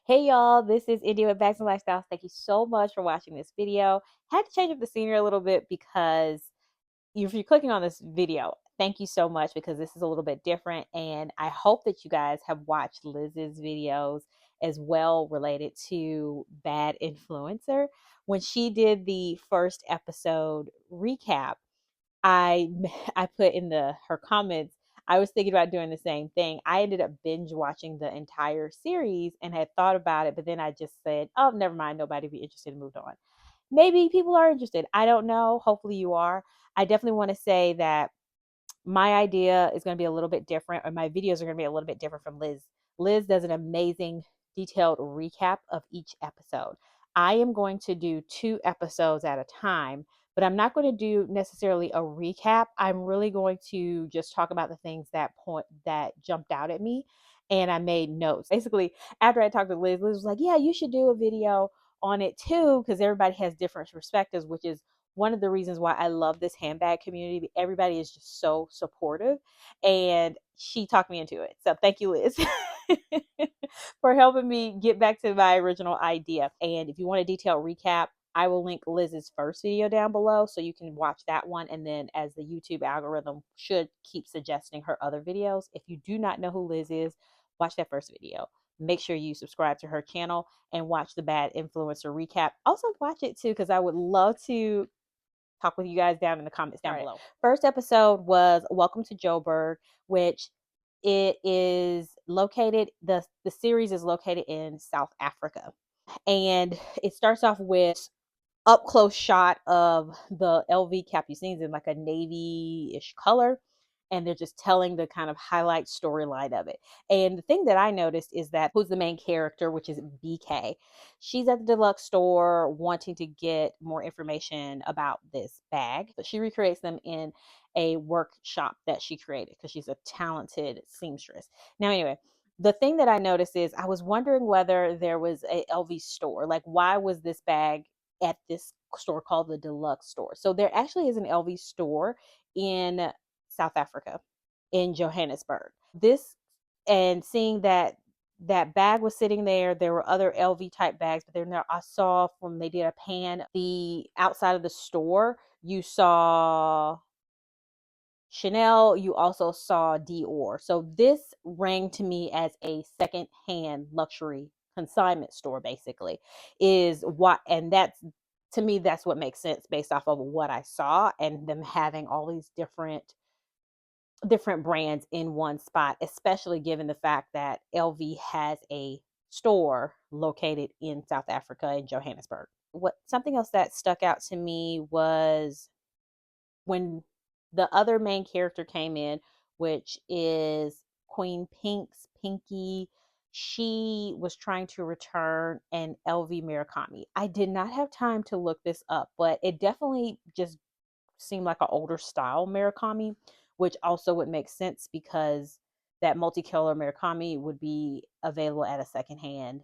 Hey y'all, this is India with Bags and Lifestyles. Thank you so much for watching this video. Had to change up the scenery a little bit because if you're clicking on this video, thank you so much because this is a little bit different. And I hope that you guys have watched Liz's videos as well related to Bad Influencer. When she did the first episode recap, I I put in the her comments, I was thinking about doing the same thing. I ended up binge watching the entire series and had thought about it, but then I just said, "Oh, never mind, nobody be interested," and moved on. Maybe people are interested. I don't know. Hopefully you are. I definitely want to say that my idea is going to be a little bit different, or my videos are going to be a little bit different from Liz. Liz does an amazing detailed recap of each episode. I am going to do 2 episodes at a time, but I'm not going to do necessarily a recap. I'm really going to just talk about the things that jumped out at me, and I made notes. Basically, after I talked to Liz, Liz was like, "Yeah, you should do a video on it too, because everybody has different perspectives," which is one of the reasons why I love this handbag community. Everybody is just so supportive, and she talked me into it. So thank you, Liz, for helping me get back to my original idea. And if you want a detailed recap, I will link Liz's first video down below so you can watch that one. And then, as the YouTube algorithm should keep suggesting her other videos, if you do not know who Liz is, watch that first video. Make sure you subscribe to her channel and watch the Bad Influencer recap. Also, watch it too, because I would love to talk with you guys down in the comments down below. First episode was Welcome to Joburg, which it is located, the series is located in South Africa. And it starts off with up close shot of the LV capucines in like a navy-ish color, and they're just telling the kind of highlight storyline of it. And the thing that I noticed is that who's the main character, which is BK, she's at the deluxe store wanting to get more information about this bag, but she recreates them in a workshop that she created because she's a talented seamstress. Now, anyway, the thing that I noticed is I was wondering whether there was a LV store. Like, why was this bag at this store called the Deluxe Store? So there actually is an LV store in South Africa, in Johannesburg. This, and seeing that that bag was sitting there, there were other LV type bags, but then I saw when they did a pan, the outside of the store, you saw Chanel, you also saw Dior. So this rang to me as a second-hand luxury consignment store, basically, is what, and that's, to me, that's what makes sense based off of what I saw and them having all these different brands in one spot, especially given the fact that LV has a store located in South Africa in Johannesburg. What Something else that stuck out to me was when the other main character came in, which is Queen Pink's Pinky. She was trying to return an LV Murakami. I did not have time to look this up, but it definitely just seemed like an older style Murakami, which also would make sense because that multicolor Murakami would be available at a secondhand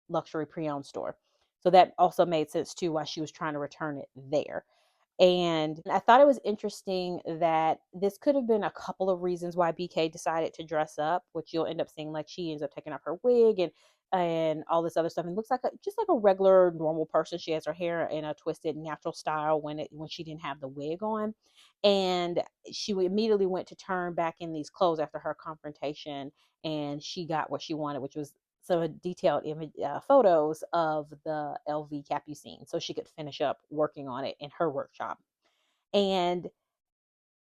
luxury pre-owned store. So that also made sense too why she was trying to return it there. And I thought it was interesting that this could have been a couple of reasons why BK decided to dress up, which you'll end up seeing, like she ends up taking off her wig and all this other stuff, and looks like just like a regular normal person. She has her hair in a twisted natural style when she didn't have the wig on, and she immediately went to turn back in these clothes after her confrontation, and she got what she wanted, which was some detailed photos of the LV Capucine so she could finish up working on it in her workshop. And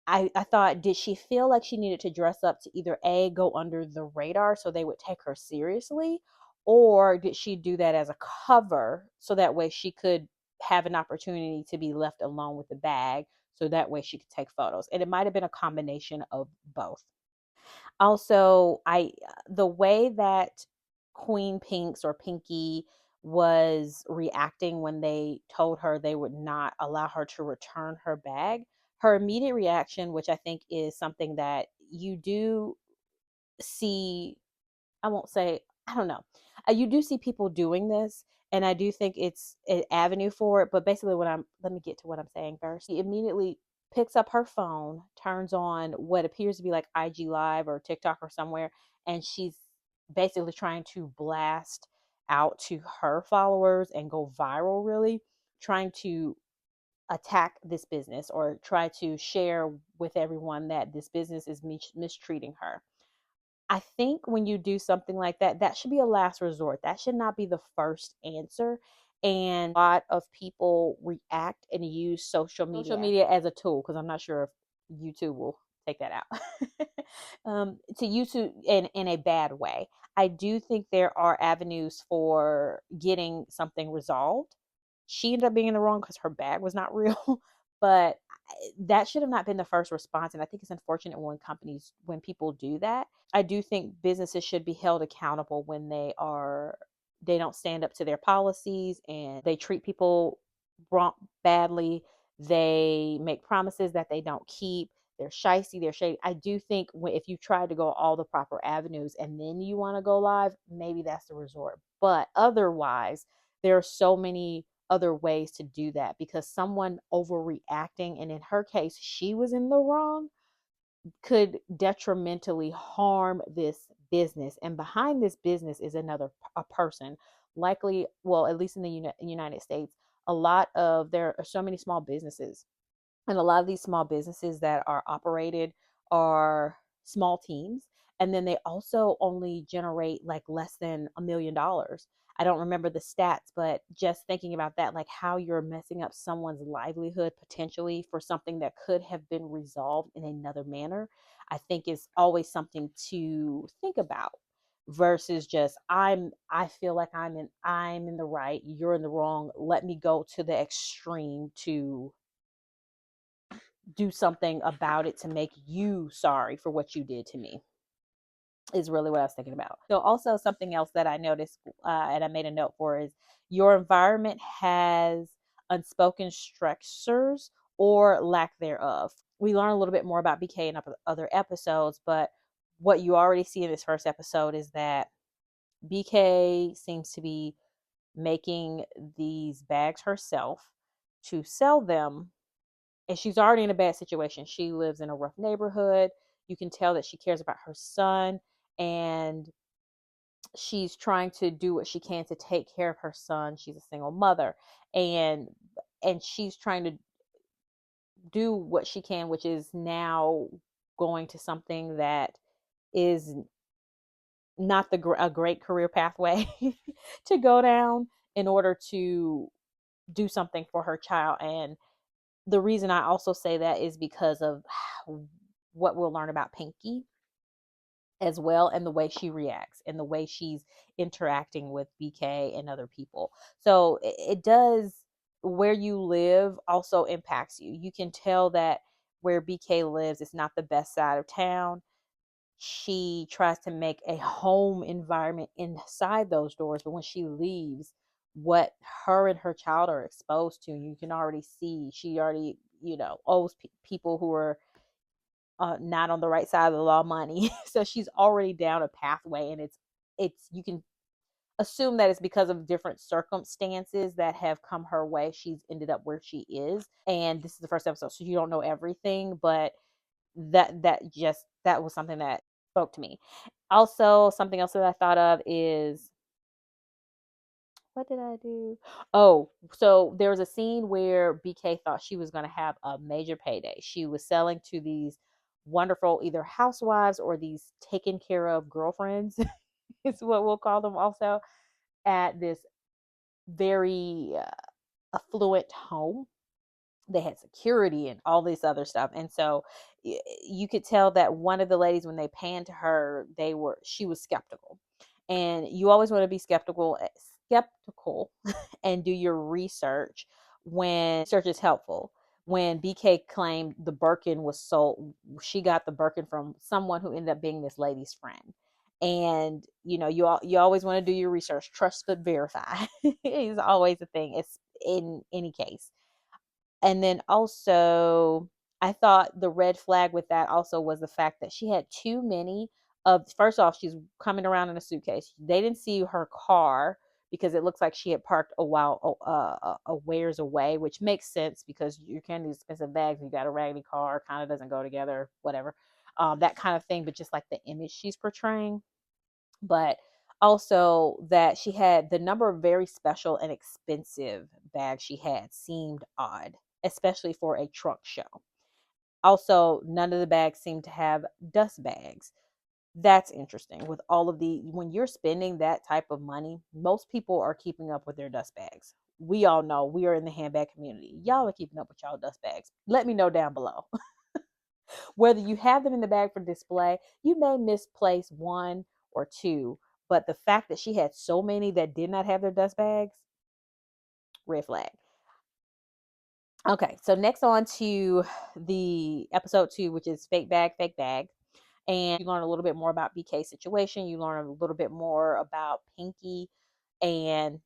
I thought, did she feel like she needed to dress up to either A, go under the radar so they would take her seriously, or did she do that as a cover so that way she could have an opportunity to be left alone with the bag so that way she could take photos? And it might have been a combination of both. Also, I the way that Queen Pinks or Pinky was reacting when they told her they would not allow her to return her bag, her immediate reaction, which I think is something that you do see, I won't say, I don't know. You do see people doing this, and I do think it's an avenue for it. But basically, let me get to what I'm saying first. She immediately picks up her phone, turns on what appears to be like IG Live or TikTok or somewhere, and she's basically trying to blast out to her followers and go viral, really trying to attack this business or try to share with everyone that this business is mistreating her. I think when you do something like that, that should be a last resort. That should not be the first answer. And a lot of people react and use social media as a tool, because I'm not sure if YouTube will take that out, to YouTube in a bad way. I do think there are avenues for getting something resolved. She ended up being in the wrong because her bag was not real, but that should have not been the first response. And I think it's unfortunate when people do that. I do think businesses should be held accountable when they don't stand up to their policies and they treat people wrong, badly. They make promises that they don't keep. They're shysty, they're shady. I do think if you try to go all the proper avenues and then you want to go live, maybe that's the resort. But otherwise, there are so many other ways to do that, because someone overreacting, and in her case, she was in the wrong, could detrimentally harm this business. And behind this business is a person, likely, well, at least in the United States, there are so many small businesses, and a lot of these small businesses that are operated are small teams. And then they also only generate like less than $1 million. I don't remember the stats, but just thinking about that, like how you're messing up someone's livelihood potentially for something that could have been resolved in another manner, I think is always something to think about, versus just I feel like I'm in the right, you're in the wrong, let me go to the extreme to do something about it to make you sorry for what you did to me, is really what I was thinking about. So also something else that I noticed, and I made a note for, is your environment has unspoken stressors or lack thereof. We learn a little bit more about BK in other episodes, but what you already see in this first episode is that BK seems to be making these bags herself to sell them, and she's already in a bad situation. She lives in a rough neighborhood. You can tell that she cares about her son, and she's trying to do what she can to take care of her son. She's a single mother, and she's trying to do what she can, which is now going to something that is not a great career pathway to go down, in order to do something for her child. And the reason I also say that is because of what we'll learn about Pinky as well, and the way she reacts and the way she's interacting with BK and other people. So it does, where you live also impacts you. You can tell that where BK lives is not the best side of town. She tries to make a home environment inside those doors, but when she leaves, what her and her child are exposed to, you can already see she already, owes people who are not on the right side of the law money. So she's already down a pathway, and it's you can assume that it's because of different circumstances that have come her way. She's ended up where she is, and this is the first episode, so you don't know everything, but that was something that spoke to me. Also, something else that I thought of is, what did I do? Oh, so there was a scene where BK thought she was going to have a major payday. She was selling to these wonderful either housewives or these taken care of girlfriends, is what we'll call them, also at this very affluent home. They had security and all this other stuff. And so you could tell that one of the ladies, when they panned to her, she was skeptical. And you always want to be skeptical and do your research when research is helpful. When BK claimed the Birkin was sold, she got the Birkin from someone who ended up being this lady's friend. And you always want to do your research. Trust but verify is always a thing. It's in any case. And then also, I thought the red flag with that also was the fact that she had too many first off, she's coming around in a suitcase. They didn't see her car because it looks like she had parked a wares away, which makes sense because you're carrying these expensive bags. You got a raggedy car, kind of doesn't go together, whatever, that kind of thing. But just like the image she's portraying. But Also, that she had the number of very special and expensive bags she had seemed odd, especially for a trunk show. Also, none of the bags seemed to have dust bags. That's interesting. With all of the, when you're spending that type of money, most people are keeping up with their dust bags. We all know we are in the handbag community. Y'all are keeping up with y'all dust bags. Let me know down below. Whether you have them in the bag for display, you may misplace one or two, but the fact that she had so many that did not have their dust bags, red flag. Okay, so next on to the episode 2, which is fake bag, fake bag. And you learn a little bit more about BK's situation. You learn a little bit more about Pinky and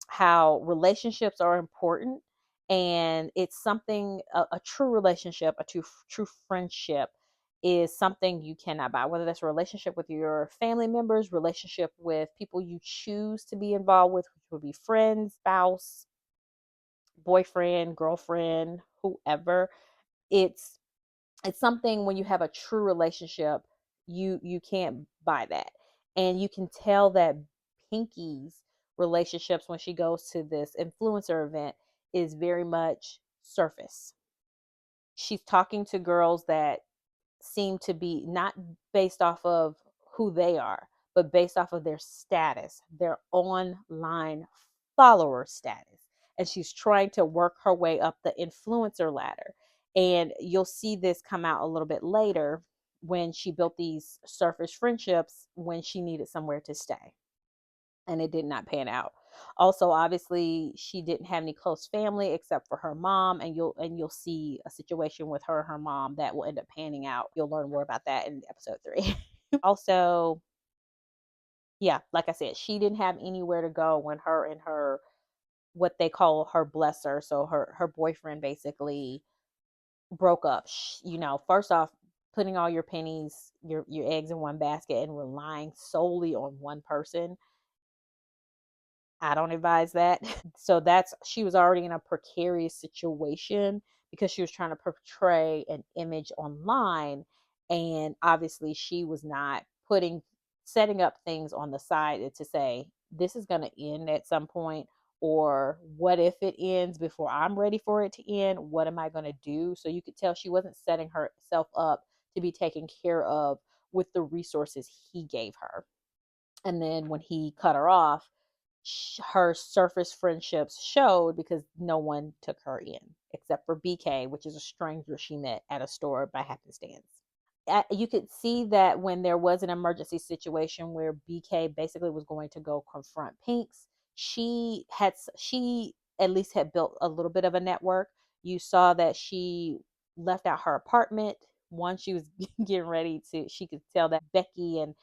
how relationships are important. And it's something, a true relationship, a true friendship is something you cannot buy, whether that's a relationship with your family members, relationship with people you choose to be involved with, which would be friends, spouse, boyfriend, girlfriend, whoever. It's it's something when you have a true relationship, you can't buy that. And you can tell that Pinky's relationships when she goes to this influencer event is very much surface. She's talking to girls that seem to be not based off of who they are, but based off of their status, their online follower status. And she's trying to work her way up the influencer ladder. And you'll see this come out a little bit later when she built these surface friendships when she needed somewhere to stay. And it did not pan out. Also, obviously, she didn't have any close family except for her mom, and you'll see a situation with her and her mom that will end up panning out. You'll learn more about that in episode 3. Also, yeah, like I said, she didn't have anywhere to go when her and her, what they call her blesser, so her boyfriend basically broke up. First off, putting all your pennies, your eggs in one basket and relying solely on one person, I don't advise that. So that's, she was already in a precarious situation because she was trying to portray an image online, and obviously she was not putting setting up things on the side to say this is going to end at some point, or what if it ends before I'm ready for it to end, what am I going to do? So you could tell she wasn't setting herself up to be taken care of with the resources he gave her. And then when he cut her off, her surface friendships showed because no one took her in except for BK, which is a stranger she met at a store by happenstance. You could see that when there was an emergency situation where BK basically was going to go confront Pinks, she at least had built a little bit of a network. You saw that she left out her apartment. Once she was getting ready to, she could tell that Becky and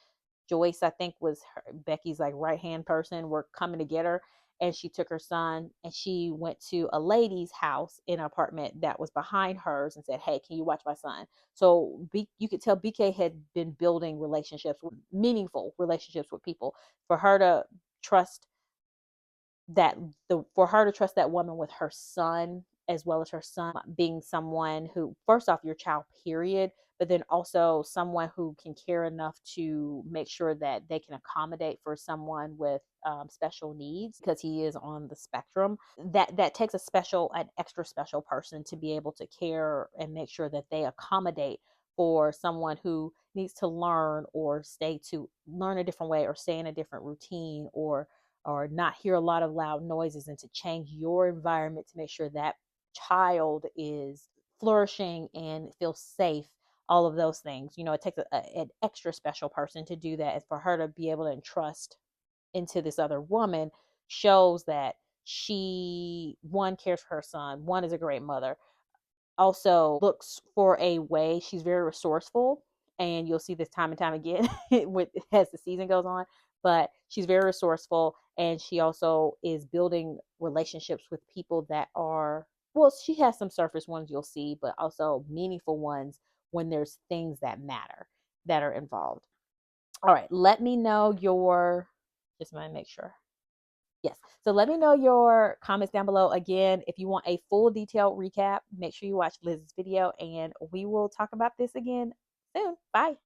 Joyce, I think, was Becky's like right hand person, were coming to get her. And she took her son and she went to a lady's house in an apartment that was behind hers and said, "Hey, can you watch my son?" So you could tell BK had been building relationships, meaningful relationships with people, for her to trust that for her to trust that woman with her son, as well as her son being someone who, first off, your child, period, but then also someone who can care enough to make sure that they can accommodate for someone with special needs because he is on the spectrum. That takes an extra special person to be able to care and make sure that they accommodate for someone who needs to learn or stay to learn a different way or stay in a different routine, or not hear a lot of loud noises, and to change your environment to make sure that child is flourishing and feels safe. All of those things, it takes an extra special person to do that. And for her to be able to entrust into this other woman shows that she, one, cares for her son, one, is a great mother, also looks for a way. She's very resourceful, and you'll see this time and time again as the season goes on. But she's very resourceful, and she also is building relationships with people that are, well, she has some surface ones you'll see, but also meaningful ones when there's things that matter that are involved. All right, let me know your, just want to make sure. Yes. So let me know your comments down below. Again, if you want a full detailed recap, make sure you watch Liz's video, and we will talk about this again soon. Bye.